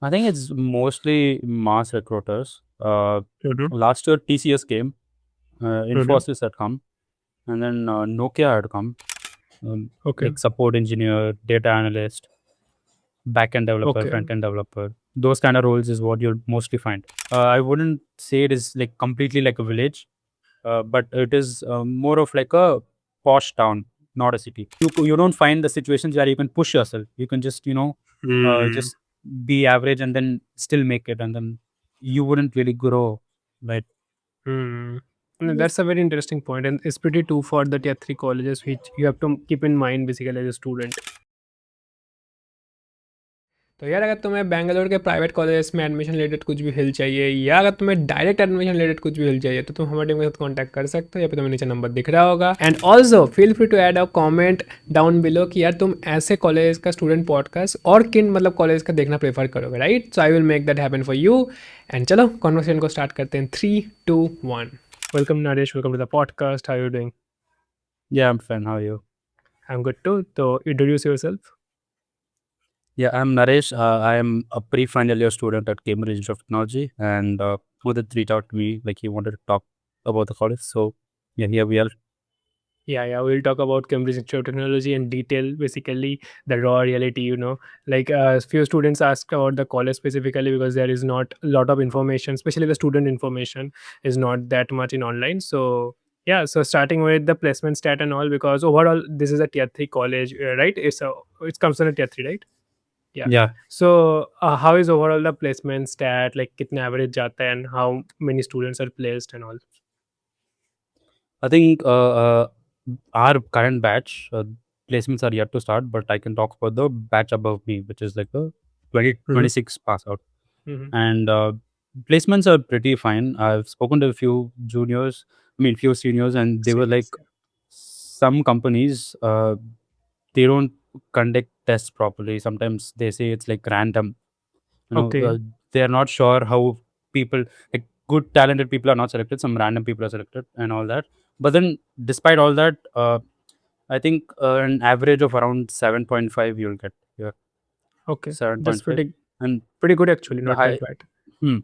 I think it's mostly mass recruiters. Mm-hmm. Last year TCS came, Mm-hmm. Infosys had come, and then Nokia had come. Okay. Like support engineer, data analyst, back-end developer, Okay. front-end developer. Those kind of roles is what you'll mostly find. I wouldn't say it is like completely like a village, but it is more of like a posh town, not a city. You don't find the situations where you can push yourself. You can just Hmm. just be average and then still make it, and then you wouldn't really grow, right? Hmm. No, that's a very interesting point, and it's pretty true for the tier 3 colleges, which you have to keep in mind basically as a student. तो यार अगर तुम्हें बैंगलोर के private colleges में admission related कुछ भी help चाहिए या अगर तुम्हें डायरेक्ट एडमिशन रिलेटेड कुछ भी हेल्प चाहिए तो तुम हमारे टीम के साथ कांटेक्ट कर सकते हो या फिर तुम्हें नीचे नंबर दिख रहा होगा and also feel free to add a comment down below कि यार तुम ऐसे कॉलेज का स्टूडेंट पॉडकास्ट और किन मतलब कॉलेज का देखना प्रेफर करोगे right so I will make that happen for you and चलो कॉन्वर्सेशन को स्टार्ट करते हैं 3, 2, 1 welcome Naresh welcome to the podcast how you doing Yeah, I'm fine. How are you? I am good too तो introduce yourself Yeah, I'm Naresh. I am a pre-final year student at Cambridge Institute of Technology, and Udit reached out to me like he wanted to talk about the college. So yeah, here we are. Yeah, we'll talk about Cambridge Institute of Technology in detail, basically the raw reality, like few students ask about the college specifically because there is not a lot of information, especially the student information is not that much in online. So yeah, so starting with the placement stat and all, because overall this is a tier 3 college, right? It comes on a tier 3, right? Yeah. Yeah, So how is overall the placement stat, like kitna average jata hai and how many students are placed and all? I think our current batch placements are yet to start, but I can talk about the batch above me, which is like the Mm-hmm. 2026 pass out. Mm-hmm. And placements are pretty fine. I've spoken to a few juniors, I mean, few seniors, and they were Same. like, some companies they don't conduct tests properly. Sometimes they say it's like random. You know, Okay. they are not sure how people, like good talented people are not selected. Some random people are selected and all that. But then, despite all that, I think an average of around 7.5 you'll get here. Okay, that's 7.5, and pretty good actually, the not that high. bad. Hmm.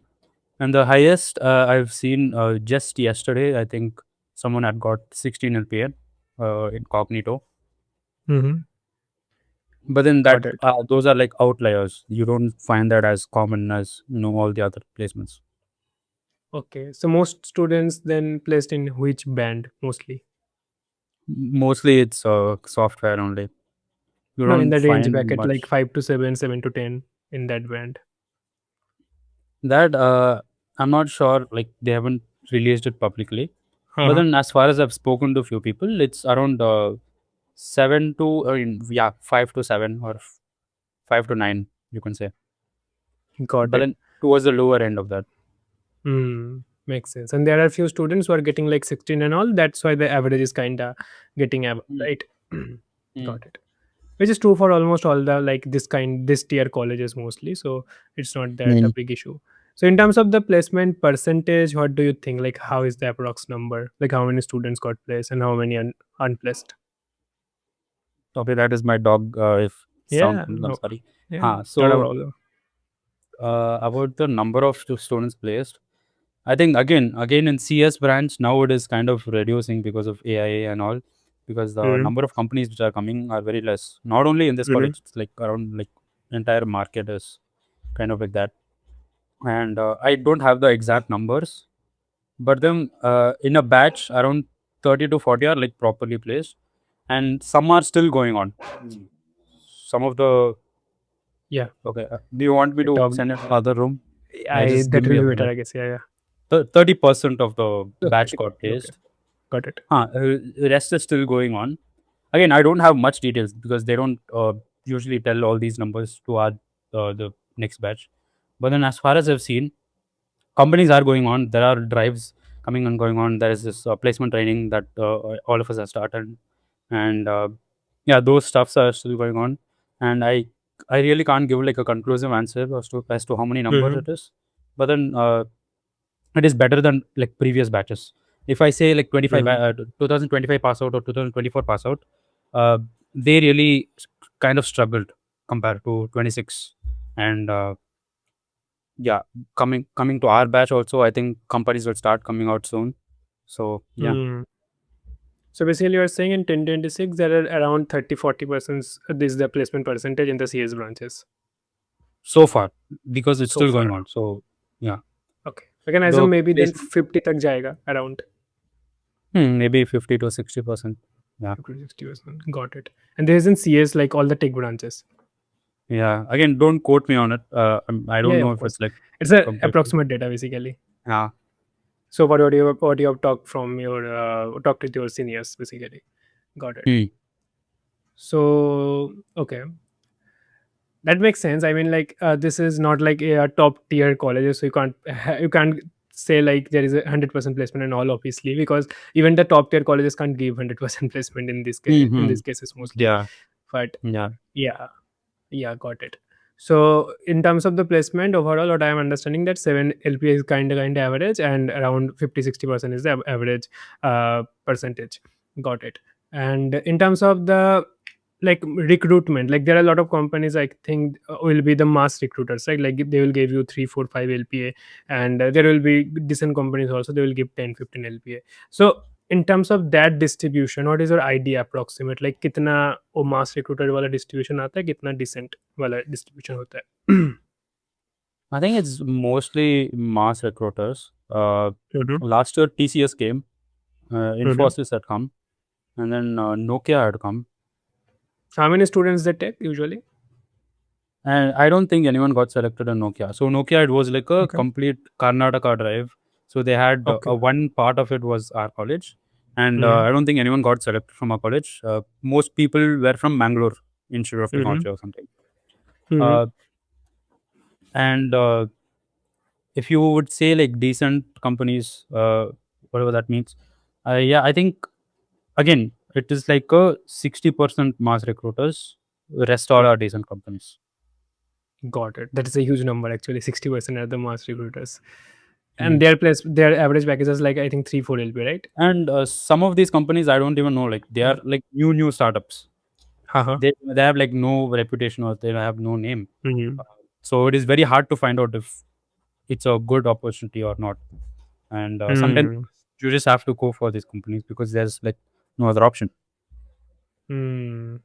And the highest I've seen just yesterday, I think someone had got 16 LPA incognito. Mm-hmm. But then that Got it. those are like outliers. You don't find that as common as all the other placements. Okay, so most students then placed in which band mostly? Mostly it's software only. You No, in don't the range find bracket like much 5 to 7, 7 to 10 in that band. that. I'm not sure. Like they haven't released it publicly. But Uh-huh. then, as far as I've spoken to a few people, it's around 5 to 7 or 5 to 9. You can say, Got but it. then towards the lower end of that. Makes sense. And there are few students who are getting like 16 and all. That's why the average is kinda getting Mm. right. Mm. Got it. Which is true for almost all the like this tier colleges mostly. So it's not that a Mm. big issue. So in terms of the placement percentage, what do you think? Like how is the approx number? Like how many students got placed and how many unplaced? Okay, that is my dog. If sound, Yeah, no, no, sorry. yeah, not a So problem. about the number of students placed, I think again in CS branch now it is kind of reducing because of AI and all, because the Mm-hmm. number of companies which are coming are very less. Not only in this Mm-hmm. college, it's like around like entire market is kind of like that. And I don't have the exact numbers, but then in a batch around 30 to 40 are like properly placed, and some are still going on. Some of the Yeah, okay. Do you want me to dog. send it to the other room? I Just give that me will a be better, minute. I guess. Yeah, 30% of the yeah. batch got Okay, placed. got it. The rest is still going on. Again, I don't have much details because they don't usually tell all these numbers to our the next batch. But then, as far as I've seen, companies are going on. There are drives coming and going on. There is this placement training that all of us have started, and yeah, those stuffs are still going on. And I really can't give like a conclusive answer as to how many numbers Mm-hmm. it is. But then it is better than like previous batches. If I say like 25 Mm-hmm. 2025 pass out or 2024 pass out, uh, they really kind of struggled compared to 26 and yeah, coming to our batch also, I think companies will start coming out soon. So yeah, Hmm. So basically, you are saying in 2026 there are around 30-40%. This is the placement percentage in the CS branches so far, because it's so still going far. on. So yeah, Okay, we can the assume maybe then place 50 tak jayega around maybe 50 to 60%. Yeah, 50 to 60%. Got it. And there is in CS like all the tech branches. yeah. Again, don't quote me on it. I Yeah, don't yeah, know of if course. it's like It's a completely. approximate data basically. Yeah. So what you have talked from your talked with your seniors basically. Got it. Hmm. So okay, that makes sense. I mean, like this is not like a top tier colleges, so you can't say like there is 100% placement and all, obviously, because even the top tier colleges can't give 100% placement in in Hmm. these cases mostly. Yeah. But Yeah. yeah, yeah, got it. So in terms of the placement overall, what I am understanding that 7 LPA is kind of average, and around 50-60% is the average percentage. Got it. And in terms of the like recruitment, like there are a lot of companies I think will be the mass recruiters, right? Like they will give you 3 4 5 LPA, and there will be decent companies also, they will give 10 15 LPA. So in terms of that distribution, what is your idea approximate, like कितना वो mass recruiter वाला distribution आता है, कितना decent वाला distribution होता है? I think it's mostly mass recruiters. Mhm, Last year TCS came, mhm. Infosys had come, and then Nokia had come. How many students they take usually? And I don't think anyone got selected in Nokia. So Nokia, it was like a Okay. complete Karnataka drive. So they had Okay. one part of it was our college, and Mm-hmm. I don't think anyone got selected from our college. Most people were from Bangalore Institute of Mm-hmm. Technology or something. Mm-hmm. Uh, and if you would say like decent companies, whatever that means, yeah, I think again it is like a 60% mass recruiters. The rest all are decent companies. Got it. That is a huge number actually. 60% are the mass recruiters, Hmm. and their average package is like I think 3 4 LP, right? And some of these companies I don't even know, like they are like new startups. Haha. They have like no reputation or they have no name. Mm-hmm. Uh, so it is very hard to find out if it's a good opportunity or not. And sometimes Hmm. you just have to go for these companies because there's like no other option. Hmm.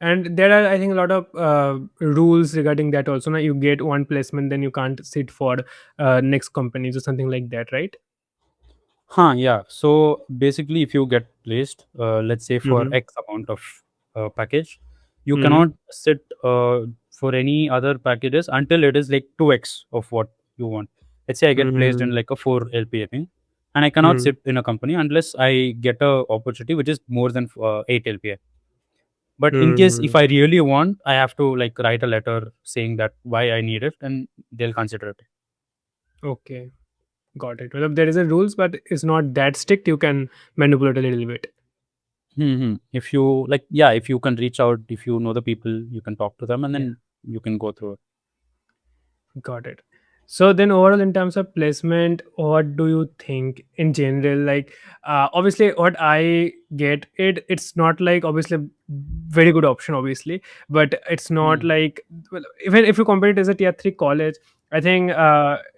And there are, I think, a lot of rules regarding that also. Now, you get one placement, then you can't sit for next companies or something like that, right? Huh, yeah. So basically, if you get placed, let's say for Mm-hmm. X amount of package, you Mm-hmm. cannot sit for any other packages until it is like 2x of what you want. Let's say I get placed in Mm-hmm. like a 4 LPA thing, and I cannot sit in a company unless I get a opportunity which is more than 8 LPA. But in case Mm-hmm. if I really want, I have to like write a letter saying that why I need it, and they'll consider it. Okay, got it. Well, there is a rules, but it's not that strict. You can manipulate a little bit. If you like, yeah, if you can reach out, if you know the people, you can talk to them, and Yeah. then you can go through it. Got it. So then overall in terms of placement, what do you think in general? Like obviously what I get it's not like obviously very good option obviously, but it's not Hmm. like, well, even if you compare it as a tier 3 college, I think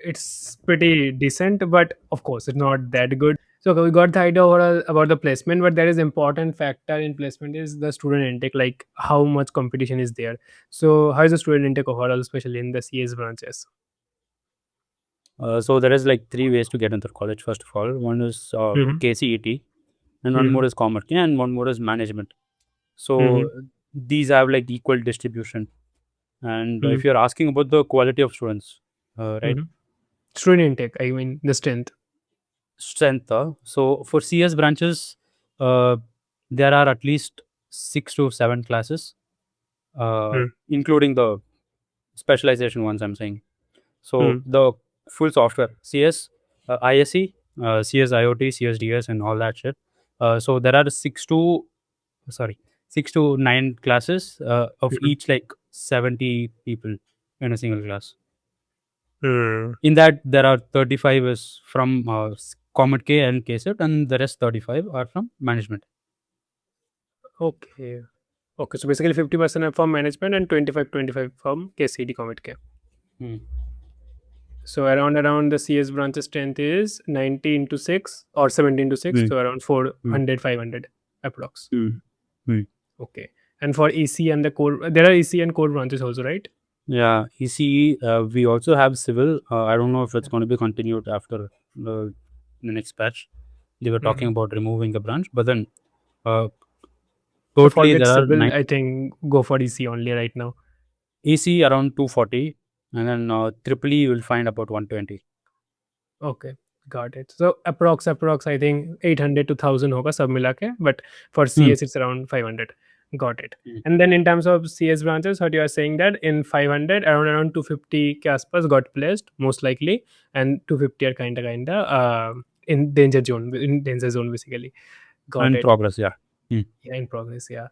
it's pretty decent, but of course it's not that good. So okay, we got the idea overall about the placement, but there is important factor in placement is the student intake, like how much competition is there. So how is the student intake overall, especially in the CS branches? So there is like three ways to get into college. First of all, one is Mhm, KCET, and one mhm, more is COMEDK, and one more is management. mhm, So these have like equal distribution. And mhm, if you're asking about the quality of students, right, mhm. Student intake, I mean the strength. strength. So for CS branches, uh, there are at least 6 to 7 classes, Mm, including the specialization ones. I'm saying. So mm, the full software, CS, ISE, CS IoT, CSDS, and all that shit. So there are 6 to 9 classes of mhm, each like 70 people in a single class. mm. In that, there are 35 is from COMEDK and KSET, and the rest 35 are from management. Okay. Okay. So basically 50% are from management and 25 25 from KCD Comet K. Hmm. So around the CS branch strength is 90 into 6 or 70 into 6, Mm, so around mm, 400, 500 approx. mm, mm. Okay. And for EC and the core, there are EC and core branches also, right? Yeah, ECE, we also have civil. I don't know if it's going to be continued after the next batch. They were talking Mhm. about removing the branch, but then uh, So totally forget there are civil, nine I think go for EC only right now. EC around 240, and then triple E you will find about 120. Okay, got it. So approx I think 800 to 1000 hoga sab mila ke, but for Hmm. CS it's around 500. Got it. Hmm. And then in terms of CS branches, what you are saying that in 500 around 250 ke aspas got placed most likely, and 250 are kinda in danger zone basically. Got In it. progress, yeah. Hmm. Yeah, in progress. Yeah,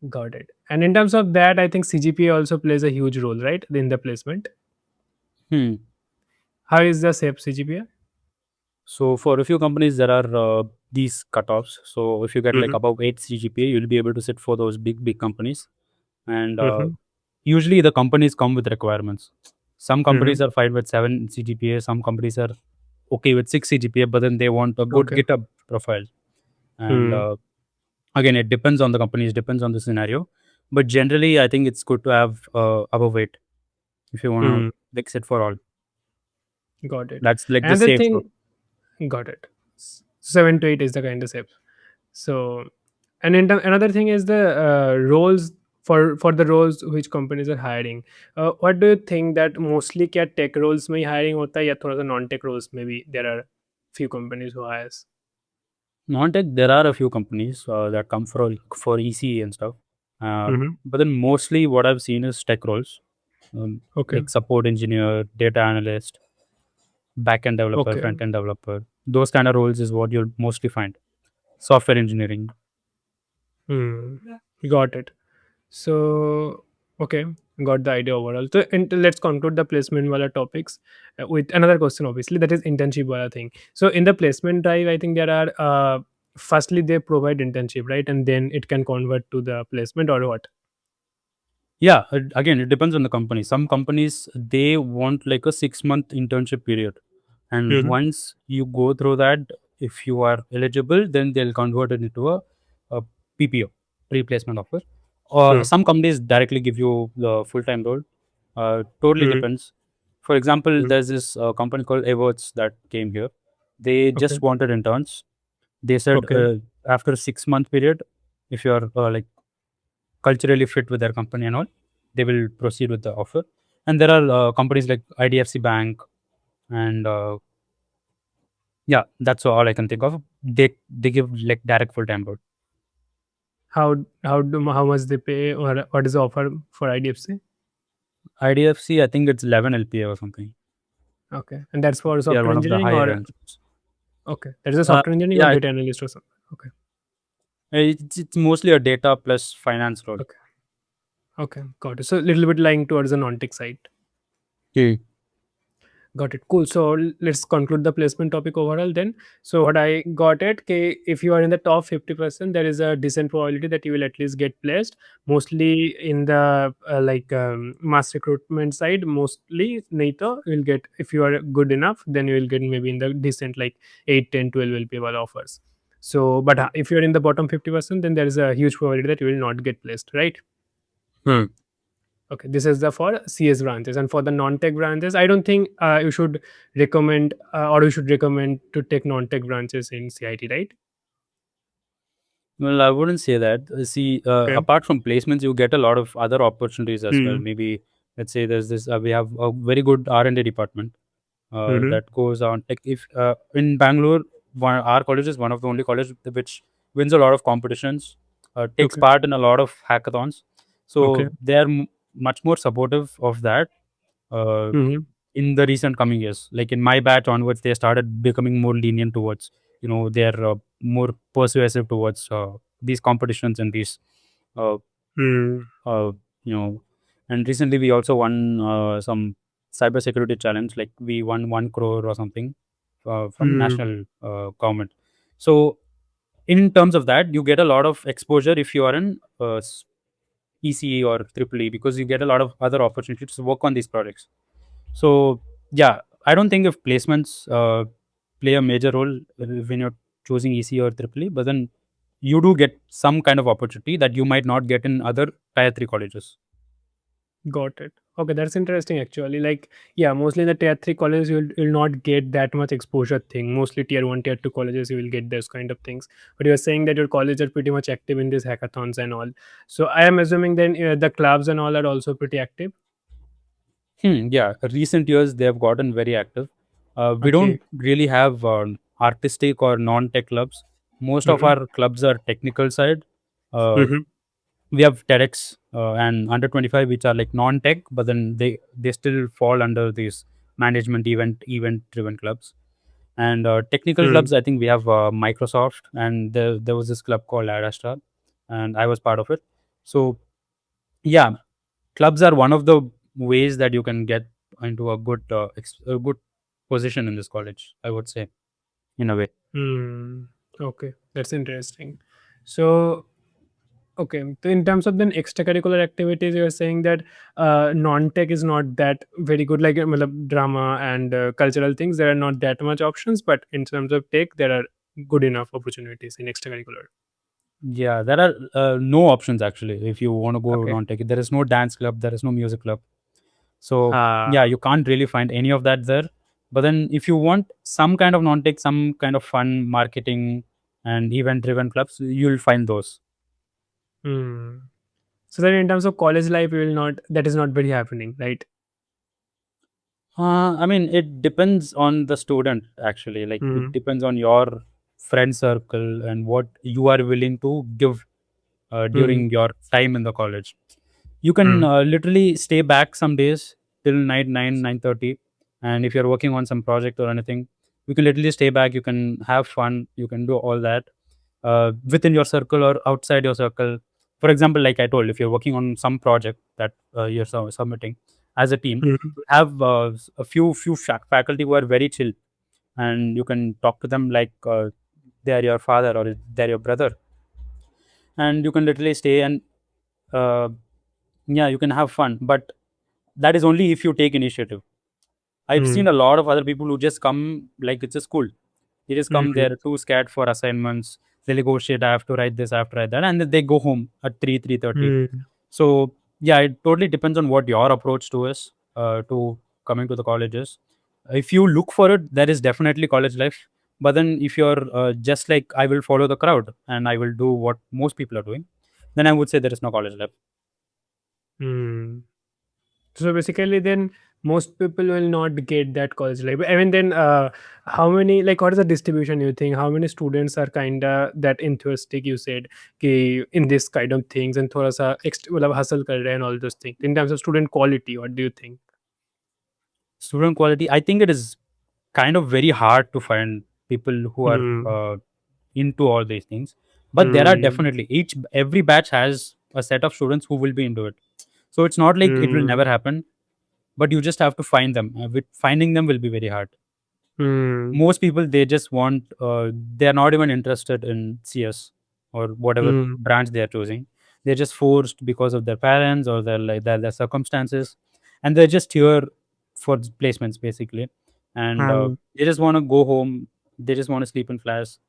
got it. And in terms of that, I think CGPA also plays a huge role, right, in the placement. Hmm. How is the SAP CGPA? So for a few companies, there are these cutoffs. So if you get like Mm-hmm. above 8 CGPA, you'll be able to sit for those big companies. And Mm-hmm. usually the companies come with requirements. Some Mm-hmm. companies are fine with 7 CGPA. Some companies are okay with 6 CGPA, but then they want a good Okay. GitHub profile. And Hmm. again, it depends on the companies, depends on the scenario. But generally, I think it's good to have above 8 if you want to Hmm. fix it for all. Got it. That's like the Another safe route. thing, got it. 7 to 8 is the kind of SAP. So, and another thing is the roles for the roles which companies are hiring. What do you think that mostly क्या tech roles में ही hiring होता है या थोड़ा सा non tech roles में भी there are few companies who hires. Non-tech, there are a few companies that come for EC and stuff. Mm-hmm. But then mostly what I've seen is tech roles, Okay. like support engineer, data analyst, back-end developer, Okay. front-end developer. Those kind of roles is what you'll mostly find. Software engineering. Hmm. Got it. So, okay, got the idea overall. So, let's conclude the placement wala topics with another question, obviously, that is internship wala thing. So, in the placement drive, I think there are, firstly, they provide internship, right? And then it can convert to the placement or what? Yeah, again, it depends on the company. Some companies they want like a 6-month internship period, and Mm-hmm. once you go through that, if you are eligible, then they'll convert it into a PPO, replacement offer. Or some companies directly give you the full-time role. Totally Mm-hmm. depends. For example, there's this company called Everts that came here. They Okay. just wanted interns. They said Okay. after a 6-month period, if you are like culturally fit with their company and all, they will proceed with the offer. And there are companies like IDFC Bank, and yeah, that's all I can think of. They give like direct full time role. How much they pay or what is the offer for IDFC? IDFC, I think it's 11 LPA or something. Okay, and that's for They are software one of the engineering higher or ranks. okay, that is a software engineering or Yeah, data analyst or something. Okay. it's mostly a data plus finance role. Okay. Okay, got it. So a little bit lying towards the non-tech side. Okay. Got it. Cool. So let's conclude the placement topic overall then. So what I got it, okay, if you are in the top 50%, there is a decent probability that you will at least get placed. Mostly in the mass recruitment side, mostly Naito will get, if you are good enough, then you will get maybe in the decent like 8, 10, 12 will be well offers. So, but if you're in the bottom 50%, then there is a huge probability that you will not get placed, right? Hmm. Okay, this is the for CS branches, and for the non-tech branches, I don't think you should recommend or you should recommend to take non-tech branches in CIT, right? Well, I wouldn't say that. See, Okay. apart from placements, you get a lot of other opportunities as well. Hmm. Maybe let's say there's this. We have a very good R&D department Mm-hmm. that goes on. Like if in Bangalore, our college is one of the only colleges which wins a lot of competitions, takes Okay. part in a lot of hackathons. Okay. So they are much more supportive of that. Uh, Mm-hmm. in the recent coming years, like in my batch onwards, they started becoming more lenient towards, they're more persuasive towards these competitions and these uh, Hmm. uh, you know and recently we also won some cybersecurity challenge, like we won 1 crore or something from Hmm. national government. So in terms of that, you get a lot of exposure if you are in ECE or triple E, because you get a lot of other opportunities to work on these projects. So yeah, I don't think if placements play a major role when you're choosing EC or Triple E, but then you do get some kind of opportunity that you might not get in other tier 3 colleges. Got it. Okay, that's interesting actually. Like, yeah, mostly in the tier three colleges you'll not get that much exposure thing. Mostly tier one, tier two colleges you will get those kind of things. But you're saying that your college are pretty much active in these hackathons and all. So I am assuming then the clubs and all are also pretty active. Yeah, recent years they have gotten very active. We Okay. don't really have artistic or non-tech clubs. Most of Mm-hmm. our clubs are technical side. Uh, Mm-hmm. we have TEDx and under 25, which are like non-tech, but then they still fall under these management event driven clubs. And technical clubs, I think we have Microsoft, and there was this club called Adastra, and I was part of it. So yeah, clubs are one of the ways that you can get into a good position in this college, I would say, in a way. Hmm. Okay, that's interesting. So, okay, so in terms of then extracurricular activities, you're saying that non-tech is not that very good, like matlab, drama and cultural things. There are not that much options, but in terms of tech, there are good enough opportunities in extracurricular. Yeah, there are no options actually if you want to go Okay. non-tech. There is no dance club, there is no music club. So Ah. yeah, you can't really find any of that there. But then if you want some kind of non-tech, some kind of fun marketing and event-driven clubs, you'll find those. Hmm. So then, in terms of college life, you will not. That is not very happening, right? I mean, it depends on the student actually. Like it Hmm. depends on your friend circle and what you are willing to give Hmm. during your time in the college. You can Hmm. literally stay back some days till night 9:30, and if you're working on some project or anything, you can literally stay back. You can have fun. You can do all that within your circle or outside your circle. For example, like I told, if you're working on some project that you're submitting as a team, Hmm. have a few faculty who are very chill, and you can talk to them like they are your father or they're your brother, and you can literally stay and uh, yeah, you can have fun. But that is only if you take initiative. I've Hmm. seen a lot of other people who just come like it's a school. They just come Hmm. there too scared for assignments. They like, oh shit, I have to write this, I have to write that, and then they go home at 3:30. Hmm. So yeah, it totally depends on what your approach to is to coming to the colleges. If you look for it, there is definitely college life. But then if you're just like I will follow the crowd and I will do what most people are doing, then I would say there is no college life. Hmm. So basically, then most people will not get that college life. I mean, then how many, like, what is the distribution you think? How many students are kind of that enthusiastic? You said कि in this kind of things and थोड़ा सा मतलब hustle कर रहे हैं and all those things. In terms of student quality, what do you think? Student quality, I think it is kind of very hard to find people who are Hmm. into all these things. But there are Hmm. definitely every batch has a set of students who will be into it. So it's not like it will Hmm. never happen, but you just have to find them. With finding them will be very hard. Hmm. Most people they just want they are not even interested in CS or whatever Hmm. branch they are choosing. They're just forced because of their parents or their circumstances, and they're just here for placements basically, and Hmm. they just want to go home. They just want to sleep in class.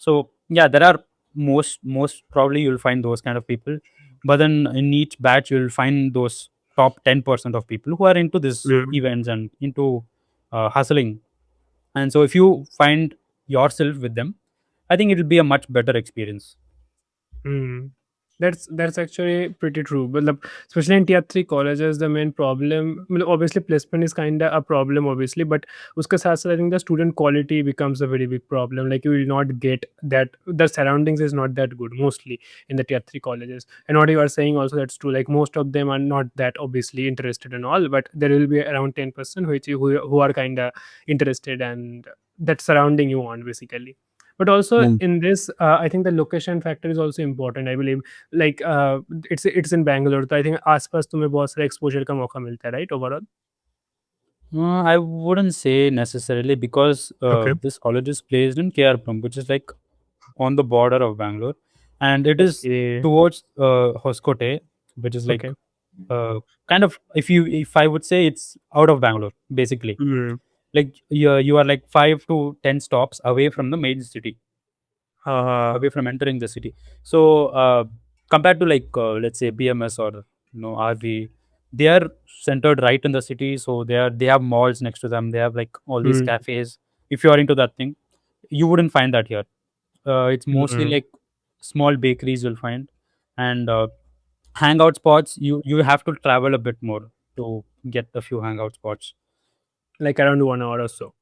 So yeah, there are most probably you'll find those kind of people, but then in each batch you'll find those top 10% of people who are into this Hmm. events and into hustling. And so if you find yourself with them, I think it will be a much better experience. Hmm. That's actually pretty true. But especially in tier three colleges, the main problem, well, obviously placement is kind of a problem, obviously, but uska साथ साथ I think the student quality becomes a very big problem. Like you will not get that the surroundings is not that good mostly in the tier three colleges. And what you are saying also that's true. Like most of them are not that obviously interested in all, but there will be around 10% who are kind of interested and that surrounding you want basically. But also Mm. in this I think the location factor is also important, I believe. Like it's in Bangalore, तो I think आसपास तुम्हें बहुत सारा exposure का मौका मिलता है, right, overall. I wouldn't say necessarily because Okay. this college is placed in KRPM, which is like on the border of Bangalore, and it is Okay. towards Hoskote, which is like Okay. uh, kind of if I would say it's out of Bangalore basically. Hmm. Like you are like 5 to 10 stops away from the main city, Uh, away from entering the city. So compared to like let's say BMS or RV, they are centered right in the city. So they have malls next to them. They have like all these mm, cafes. If you are into that thing, you wouldn't find that here. It's mostly mm. like small bakeries you'll find, and hangout spots. You have to travel a bit more to get a few hangout spots. Like around 1 hour or so.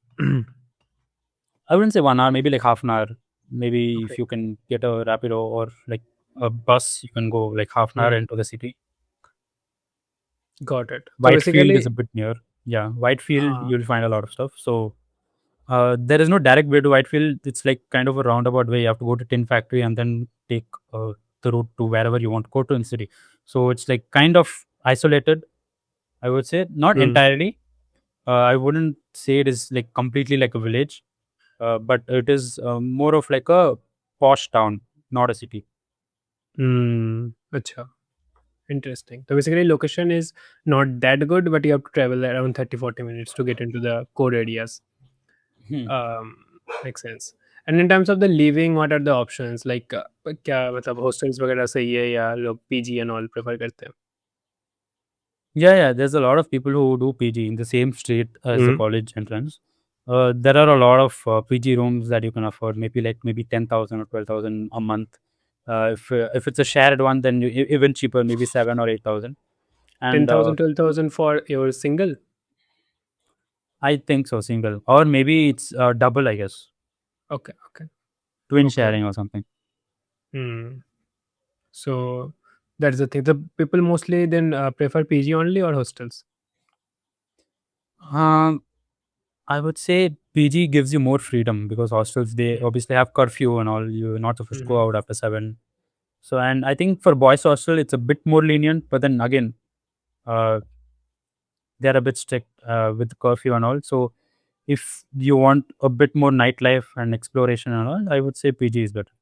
I wouldn't say 1 hour, maybe like half an hour. Maybe Okay, if you can get a Rapido or like a bus, you can go like half an hour mm, into the city. got it. So Whitefield is basically, a bit near. Yeah, Whitefield, uh, you'll find a lot of stuff. So there is no direct way to Whitefield. It's like kind of a roundabout way. You have to go to Tin Factory and then take the route to wherever you want to go to in the city. So it's like kind of isolated, I would say. Not mm, entirely. I wouldn't say it is like completely like a village, but it is more of like a posh town, not a city. acha, interesting. So basically, location is not that good, but you have to travel around 30-40 minutes to get into the core areas. Hmm. um, Makes sense. And in terms of the living, what are the options? Like क्या मतलब hostels वगैरह सही है या लोग PG and all prefer करते हैं? Yeah, yeah. There's a lot of people who do PG in the same street as the Hmm. college entrance. There are a lot of PG rooms that you can afford, maybe 10,000 or 12,000 a month. If it's a shared one, then even cheaper, maybe 7 or 8,000. And 10,000, 12,000 for your single? I think so, single, or maybe it's double, I guess, Okay, okay, twin okay. sharing or something. Hmm. So that's the thing. The people mostly then prefer PG only or hostels? Um, I would say PG gives you more freedom because hostels they obviously have curfew and all. You're not supposed to Mm-hmm. go out after 7. So, and I think for boys hostel it's a bit more lenient, but then again, uh, they're a bit strict with curfew and all. So, if you want a bit more nightlife and exploration and all, I would say PG is better.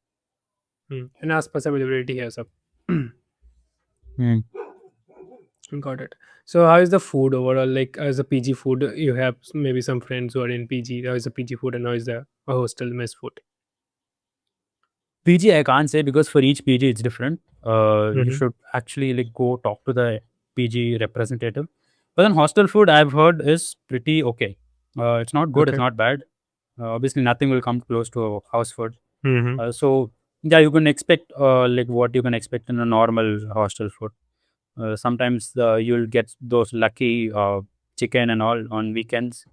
And आसपास availability है सब. Hmm. Got it. So how is the food overall? Like as a PG food, you have maybe some friends who are in PG. How is the PG food and how is the hostel mess food? PG I can't say because for each PG it's different. You Mm-hmm. should actually like go talk to the PG representative. But then hostel food I've heard is pretty okay. It's not good, it's Okay. not bad. Obviously, nothing will come close to house food. Mm-hmm. So yeah, you can expect like what you can expect in a normal hostel food. Sometimes you'll get those lucky chicken and all on weekends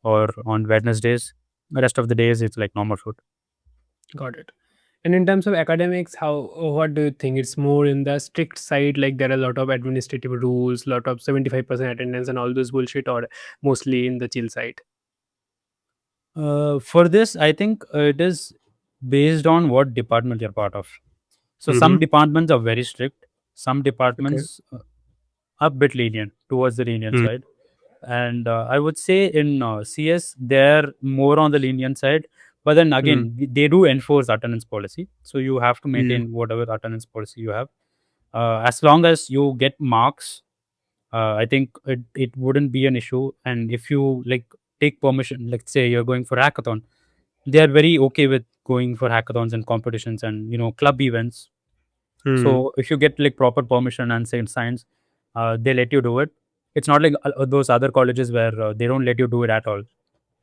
or on Wednesdays. The rest of the days, it's like normal food. Got it. And in terms of academics, how what do you think? It's more in the strict side, like there are a lot of administrative rules, lot of 75% attendance and all those bullshit, or mostly in the chill side. For this, I think it is based on what department you're part of. So some Mm-hmm. departments are very strict. Some Okay. departments are a bit lenient towards the lenient Mm. side. And I would say in CS they're more on the lenient side. But then Mm. again, they do enforce attendance policy, so you have to Mm. maintain whatever attendance policy you have. As long as you get marks, I think it wouldn't be an issue. And if you like take permission, let's say you're going for hackathon, they are very okay with going for hackathons and competitions and club events. Mm. So if you get like proper permission and say science, they let you do it. It's not like those other colleges where they don't let you do it at all,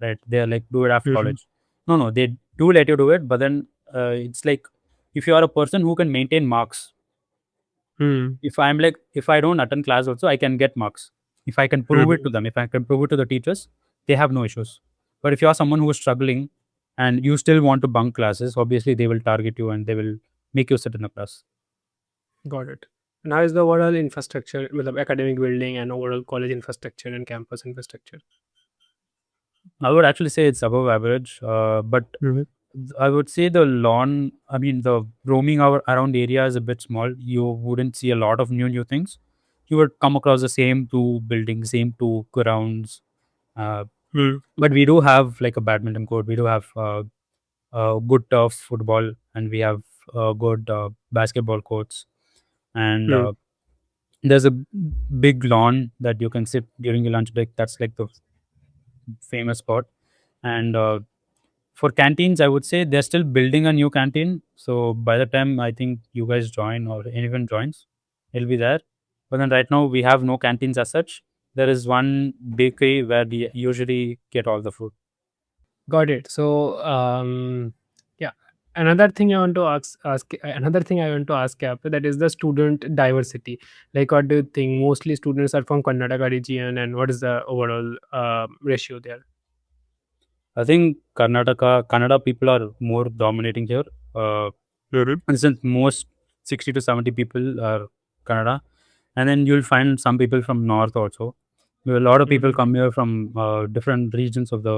right? They're like do it after Mm-hmm. college. No, no, they do let you do it, but then it's like if you are a person who can maintain marks. Mm. If I don't attend class also, I can get marks. If I can prove it Mm-hmm. to them, if I can prove it to the teachers, they have no issues. But if you are someone who is struggling and you still want to bunk classes, obviously they will target you and they will make you sit in the class. Got it. And how is the overall infrastructure with the academic building and overall college infrastructure and campus infrastructure? I would actually say it's above average, but Mm-hmm. I would say the lawn, I mean, the roaming around area is a bit small. You wouldn't see a lot of new things. You would come across the same two buildings, same two grounds. Uh, but we do have like a badminton court. We do have good turf football, and we have good basketball courts. And Mm. there's a big lawn that you can sit during your lunch break. That's like the famous spot. And for canteens, I would say they're still building a new canteen. So by the time I think you guys join or anyone joins, it'll be there. But then right now we have no canteens as such. There is one bakery where we usually get all the food. Got it. So, yeah. Another thing I want to another thing I want to ask you after that is the student diversity. Like, what do you think? Mostly students are from Karnataka region, and what is the overall ratio there? I think Kannada people are more dominating here. Uh, Mhm. and since most 60 to 70 people are Kannada, and then you'll find some people from north also. A lot of people Mhm. come here from different regions of the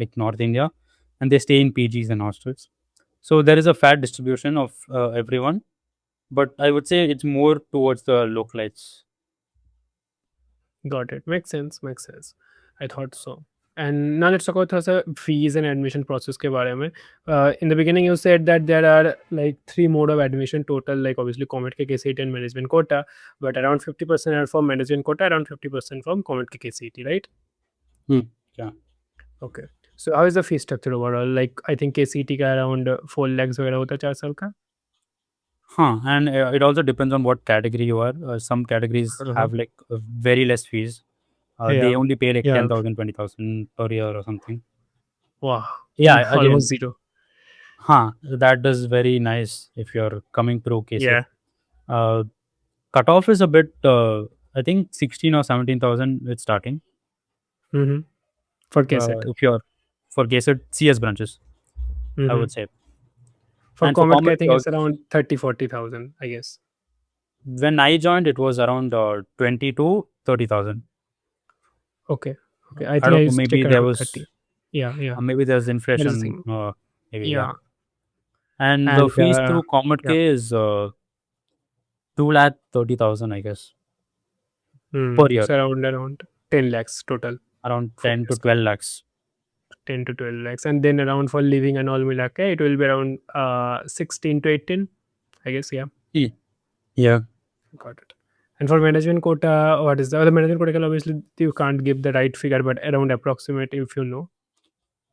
like North India, and they stay in PGs and hostels. So there is a fair distribution of everyone, but I would say it's more towards the localites. Got it. Makes sense. Makes sense. I thought so. And now let's talk about the fees and admission process के बारे में. In the beginning, you said that there are like three mode of admission total, like obviously COMEDK, KCET, and management quota, but around 50% are from management quota, around 50% from COMEDK, KCET, right? Hmm. Yeah. Okay. So how is the fee structure overall? Like I think KCET का around 4 lakhs वगैरह होता है 4 साल का. Huh. And it also depends on what category you are. Some categories Uh-huh. have like very less fees. They Yeah. only pay like Yeah. 10,000, 20,000 per year or something. Wow. Yeah, Almost again, zero. that is very nice if you're coming through KSET. Yeah. Uh, Cutoff is a bit, I think 16 or 17,000 it's starting. Mm-hmm. For KCET. If you're for KSET CS branches, I Mm-hmm. would say. For And for COMEDK, I Comet, think it's around 30-40,000, I guess. when I joined, it was around 20 to 30,000. Okay. Okay. I I think I don't know, used to maybe take there around was 30. Yeah. Yeah. maybe there's That is the inflation, thing. maybe, yeah. Yeah. And the And fees through Comet yeah. K is 2,30,000, I guess, per Hmm. year, So around 10 lakhs total around for 10 to this. 12 lakhs. 10 to 12 lakhs. And then around for living and all Milaka, it will be around 16 to 18, I guess. Yeah. Yeah. Got it. And for management quota, what is the management quota? Obviously, you can't give the right figure, but around approximate if you know.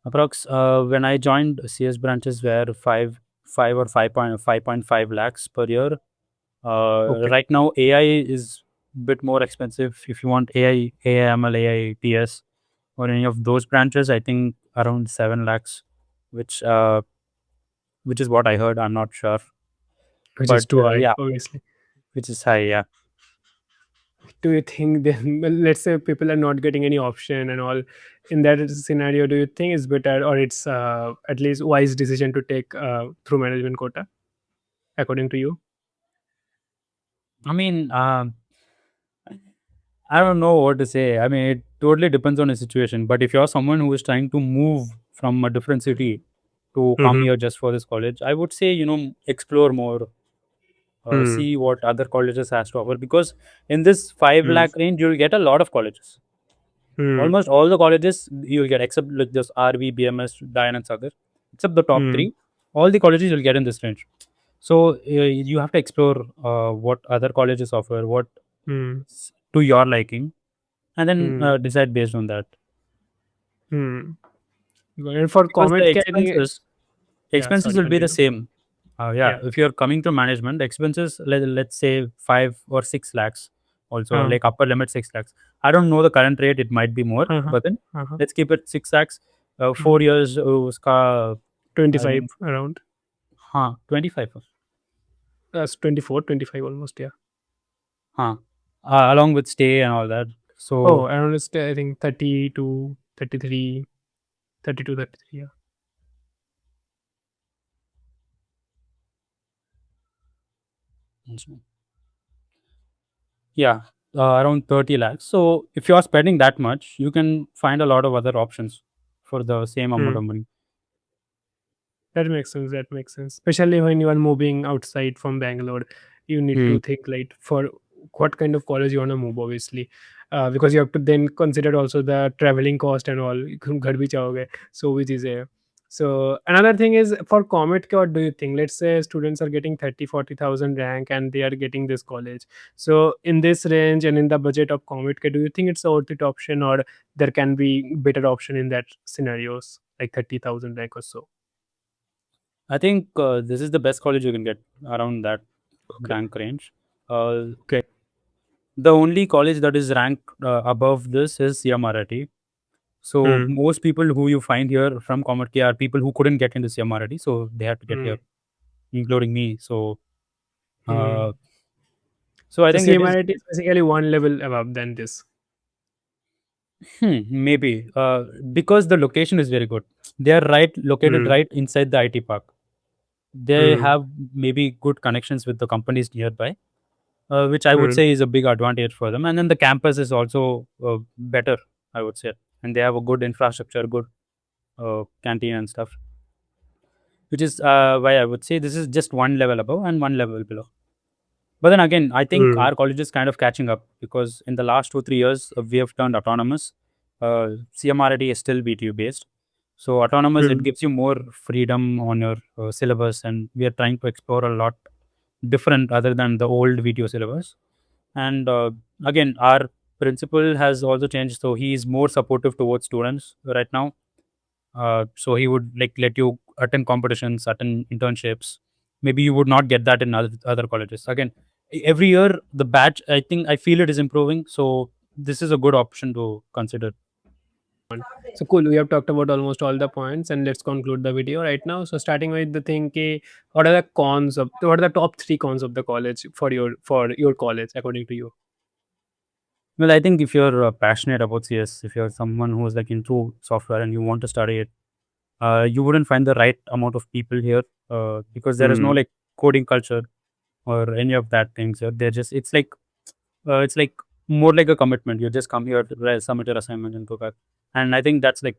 Approx, when I joined, CS branches were 5 or 5.5 lakhs per year. Okay. Right now, AI is bit more expensive. If you want AIML, AITS, or any of those branches, I think around 7 lakhs, which uh, which is what I heard. I'm not sure, Which is but too high, yeah, obviously. which is high. Yeah. Do you think then, well, let's say people are not getting any option and all, in that scenario, do you think it's better or it's at least wise decision to take through management quota, according to you? I mean, I don't know what to say. I mean, it totally depends on the situation. But if you're someone who is trying to move from a different city to come Mm-hmm. here just for this college, I would say, explore more, Hmm. see what other colleges has to offer. Because in this 5 Hmm. lakh range, you'll get a lot of colleges. Hmm. Almost all the colleges you'll get, except like just RV, BMS, Dayan and Sagar, except the top Hmm. three. All the colleges you'll get in this range. So you have to explore what other colleges offer, what Hmm. to your liking, and then Hmm. decide based on that. Hmm. And for Because the comment, I think yeah. expenses Sorry, will be the continue. same. Yeah, Yeah. if you're coming to management, the expenses, let's say 5 or 6 lakhs, also Uh, like upper limit 6 lakhs. I don't know the current rate, it might be more, uh-huh. but then Uh-huh. let's keep it 6 lakhs. Hmm. 4 years, uska, I 25 think, around. 25. That's 24, 25 almost. Yeah. Huh. Along with stay and all that. Oh, So, around I think 30 to 33, 30 to 33. Yeah. yeah, around 30 lakhs. So, if you are spending that much, you can find a lot of other options for the same amount Hmm. of money. That makes sense. That makes sense. Especially when you are moving outside from Bangalore, you need Hmm. to think like for what kind of college you want to move, obviously, because you have to then consider also the traveling cost and all. घर भी जाओगे, so which is a So another thing is for COMEDK, what do you think? Let's say students are getting 30-40,000 rank and they are getting this college. So in this range and in the budget of COMEDK, do you think it's a worth it option, or there can be better option in that scenarios like 30,000 rank or so? I think this is the best college you can get around that Okay. rank range. Uh, Okay. the only college that is ranked above this is CMRIT. So Hmm. most people who you find here from ComEdK are people who couldn't get into CMRIT, so they had to get Hmm. here, including me. So, Hmm. uh, so I So think it is. CMRIT is basically one level above than this. Maybe because the location is very good. They are located Hmm. right inside the IT park. They Hmm. have maybe good connections with the companies nearby, which I would Hmm. say is a big advantage for them. And then the campus is also better, I would say, and they have a good infrastructure, good canteen and stuff, which is why I would say this is just one level above and one level below. But then again, I think Hmm. our college is kind of catching up because in the last 2 3 years we have turned autonomous. CMRIT is still BTU based, so autonomous it Hmm. gives you more freedom on your syllabus, and we are trying to explore a lot different other than the old VTO syllabus. And again, our principal has also changed, so he is more supportive towards students right now. So he would like let you attend competitions, attend internships. Maybe you would not get that in other colleges. Again, every year the batch, I feel it is improving. So this is a good option to consider. So cool. We have talked about almost all the points, and let's conclude the video right now. So starting with the thing, what are the cons of what are the top three cons of the college for your college according to you? Well, I think if you're passionate about CS, if you're someone who is like into software and you want to study it, you wouldn't find the right amount of people here because there is no Hmm. like coding culture or any of that things. They're just it's like more like a commitment. You just come here, to submit your assignment, and go back. And I think that's like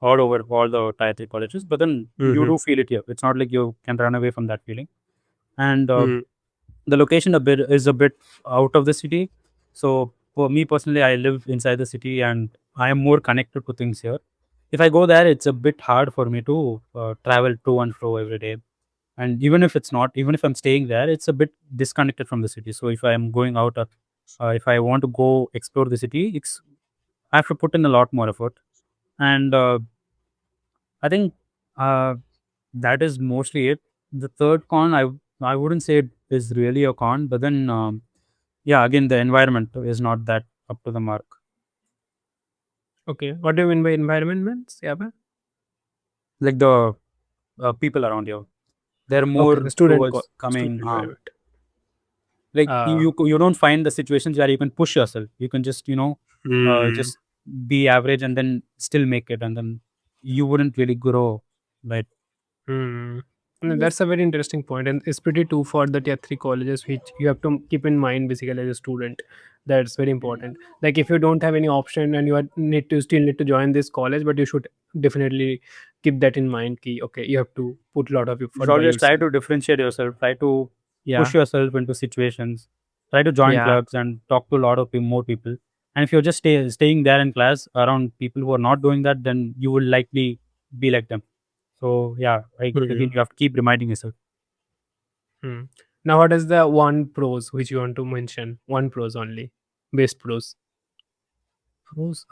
all over all the tier 3 colleges. But then you Hmm. do feel it here. It's not like you can run away from that feeling. And Hmm. the location a bit out of the city. So for me personally, I live inside the city and I am more connected to things here. If I go there, it's a bit hard for me to travel to and fro every day. And even if it's not, even if I'm staying there, it's a bit disconnected from the city. So if I am going out, if I want to go explore the city, I have to put in a lot more effort. And I think uh, that is mostly it. The third con, I wouldn't say it is really a con, but then yeah, again the environment is not that up to the mark. Okay. What do you mean by environment? Yeah. Like the people around you, they're Okay. The more student towards student coming. environment. Like Uh. you don't find the situations where you can push yourself. You can just Hmm. just be average and then still make it, and then you wouldn't really grow. Right? Hmm. No, that's a very interesting point, and it's pretty true for the tier three colleges, which you have to keep in mind basically as a student. That's very important. Like if you don't have any option and you need to join this college, but you should definitely keep that in mind. Ki, okay, you have to put a lot of You should effort by always try yourself. to differentiate yourself, try to push Yeah, yourself into situations, try to join yeah. clubs and talk to a lot of more people. And if you're just staying there in class around people who are not doing that, then you will likely be like them. So yeah, like Hmm. again, you have to keep reminding yourself. Hmm. Now, what is the one pros which you want to mention? One pros only, best pros. Pros,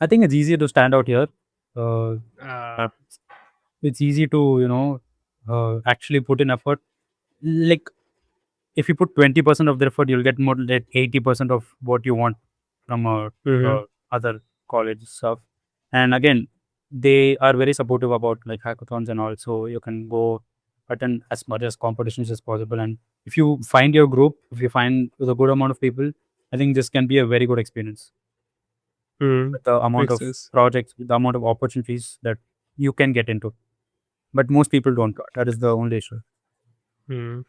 I think it's easier to stand out here. Uh, Uh, it's easy to actually put in effort. Like if you put 20% of the effort, you'll get more like 80% of what you want from mhm. other college stuff. And again, they are very supportive about like hackathons and all. So you can go attend as much as competitions as possible. And if you find your group, if you find with a good amount of people, I think this can be a very good experience Hmm. with the amount Makes of sense. projects, with the amount of opportunities that you can get into. But most people don't. That is the only issue. Hmm.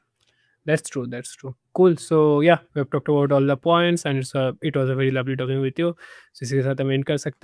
That's true. That's true. Cool. So yeah, we have talked about all the points, and it was a very lovely talking with you. So इसके साथ हम end कर सकते हैं.